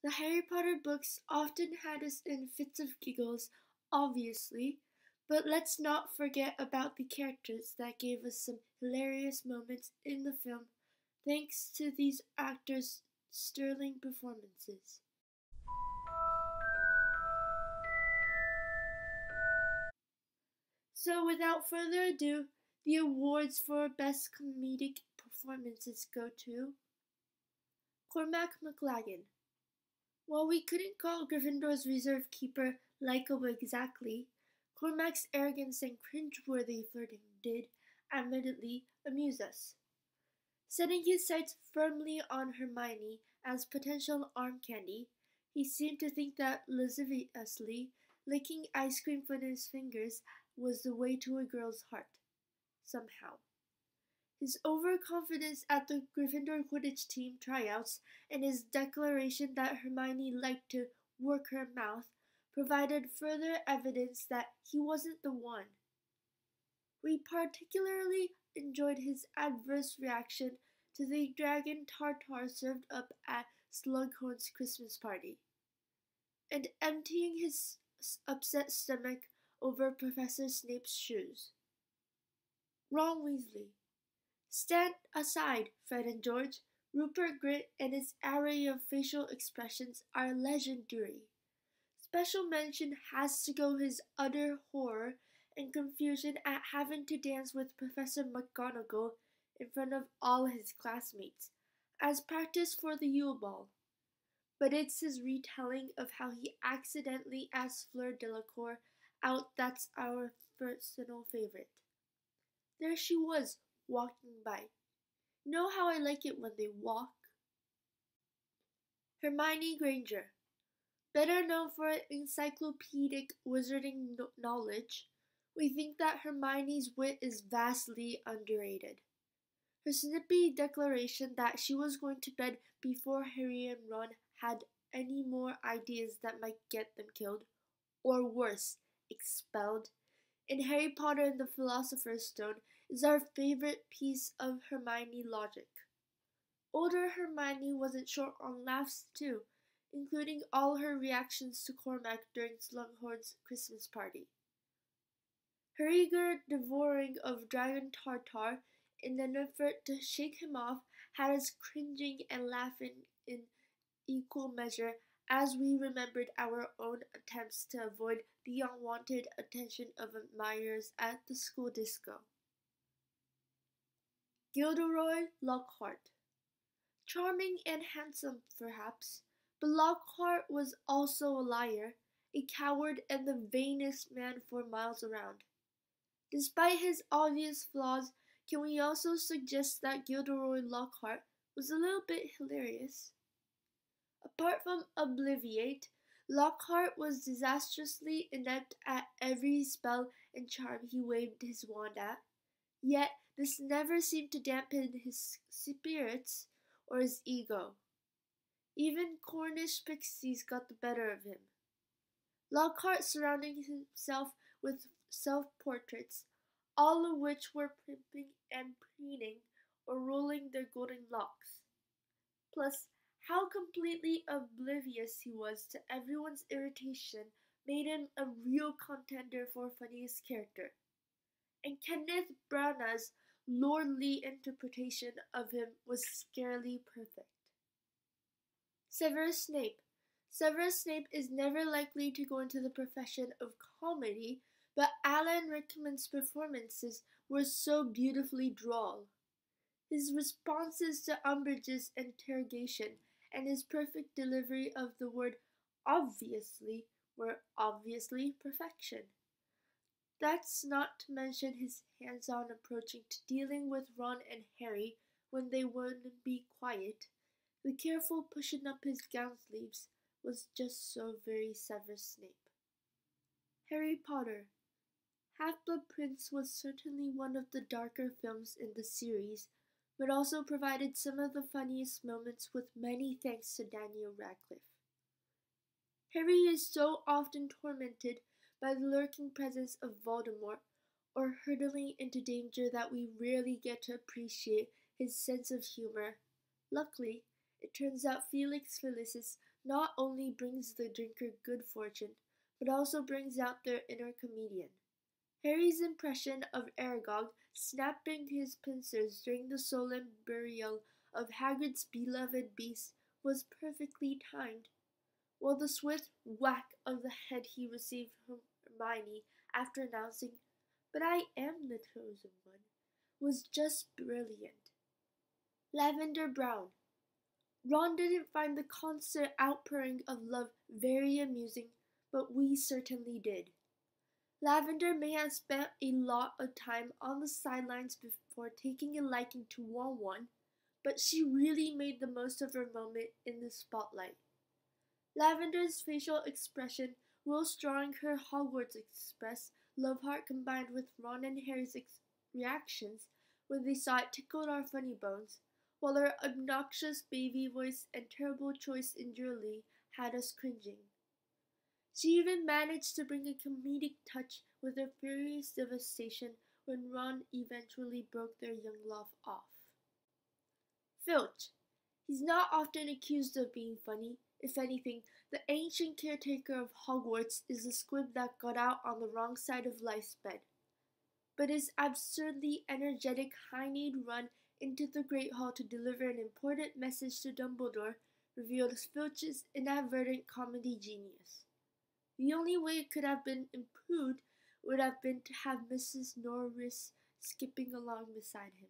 The Harry Potter books often had us in fits of giggles, obviously, but let's not forget about the characters that gave us some hilarious moments in the film thanks to these actors' sterling performances. So, without further ado, the awards for Best Comedic Performances go to Cormac McLagan. While we couldn't call Gryffindor's reserve keeper likable exactly, Cormac's arrogance and cringeworthy flirting did, admittedly, amuse us. Setting his sights firmly on Hermione as potential arm candy, he seemed to think that lasciviously licking ice cream from his fingers was the way to a girl's heart, somehow. His overconfidence at the Gryffindor Quidditch team tryouts and his declaration that Hermione liked to work her mouth provided further evidence that he wasn't the one. We particularly enjoyed his adverse reaction to the dragon tartar served up at Slughorn's Christmas party, and emptying his upset stomach over Professor Snape's shoes. Ron Weasley. Stand aside, Fred and George. Rupert Grint and his array of facial expressions are legendary. Special mention has to go his utter horror and confusion at having to dance with Professor McGonagall in front of all his classmates, as practice for the Yule Ball. But it's his retelling of how he accidentally asked Fleur Delacour out that's our personal favorite. There she was, walking by. Know how I like it when they walk? Hermione Granger. Better known for encyclopedic wizarding knowledge, we think that Hermione's wit is vastly underrated. Her snippy declaration that she was going to bed before Harry and Ron had any more ideas that might get them killed, or worse, expelled, in Harry Potter and the Philosopher's Stone is our favorite piece of Hermione logic. Older Hermione wasn't short on laughs too, including all her reactions to Cormac during Slughorn's Christmas party. Her eager devouring of dragon tartar in an effort to shake him off had us cringing and laughing in equal measure as we remembered our own attempts to avoid the unwanted attention of admirers at the school disco. Gilderoy Lockhart. Charming and handsome, perhaps, but Lockhart was also a liar, a coward, and the vainest man for miles around. Despite his obvious flaws, can we also suggest that Gilderoy Lockhart was a little bit hilarious? Apart from Obliviate, Lockhart was disastrously inept at every spell and charm he waved his wand at, yet this never seemed to dampen his spirits or his ego. Even Cornish pixies got the better of him. Lockhart surrounding himself with self-portraits, all of which were primping and preening or rolling their golden locks. Plus, how completely oblivious he was to everyone's irritation made him a real contender for funniest character. And Kenneth Branagh's lordly interpretation of him was scarily perfect. Severus Snape. Severus Snape is never likely to go into the profession of comedy, but Alan Rickman's performances were so beautifully droll. His responses to Umbridge's interrogation and his perfect delivery of the word obviously were obviously perfection. That's not to mention his hands-on approaching to dealing with Ron and Harry when they wouldn't be quiet. The careful pushing up his gown sleeves was just so very Severus Snape. Harry Potter. Half-Blood Prince was certainly one of the darker films in the series, but also provided some of the funniest moments with many thanks to Daniel Radcliffe. Harry is so often tormented by the lurking presence of Voldemort or hurtling into danger that we rarely get to appreciate his sense of humor. Luckily, it turns out Felix Felicis not only brings the drinker good fortune, but also brings out their inner comedian. Harry's impression of Aragog snapping his pincers during the solemn burial of Hagrid's beloved beast was perfectly timed, while the swift whack of the head he received from Hermione after announcing, "But I am the chosen one," was just brilliant. Lavender Brown. Ron didn't find the constant outpouring of love very amusing, but we certainly did. Lavender may have spent a lot of time on the sidelines before taking a liking to Won-Won, but she really made the most of her moment in the spotlight. Lavender's facial expression, whilst drawing her Hogwarts Express love heart combined with Ron and Harry's reactions when they saw it tickled our funny bones, while her obnoxious baby voice and terrible choice in jewelry had us cringing. She even managed to bring a comedic touch with her furious devastation when Ron eventually broke their young love off. Filch. He's not often accused of being funny. If anything, the ancient caretaker of Hogwarts is the squib that got out on the wrong side of life's bed. But his absurdly energetic high-kneed run into the Great Hall to deliver an important message to Dumbledore revealed Filch's inadvertent comedy genius. The only way it could have been improved would have been to have Mrs. Norris skipping along beside him.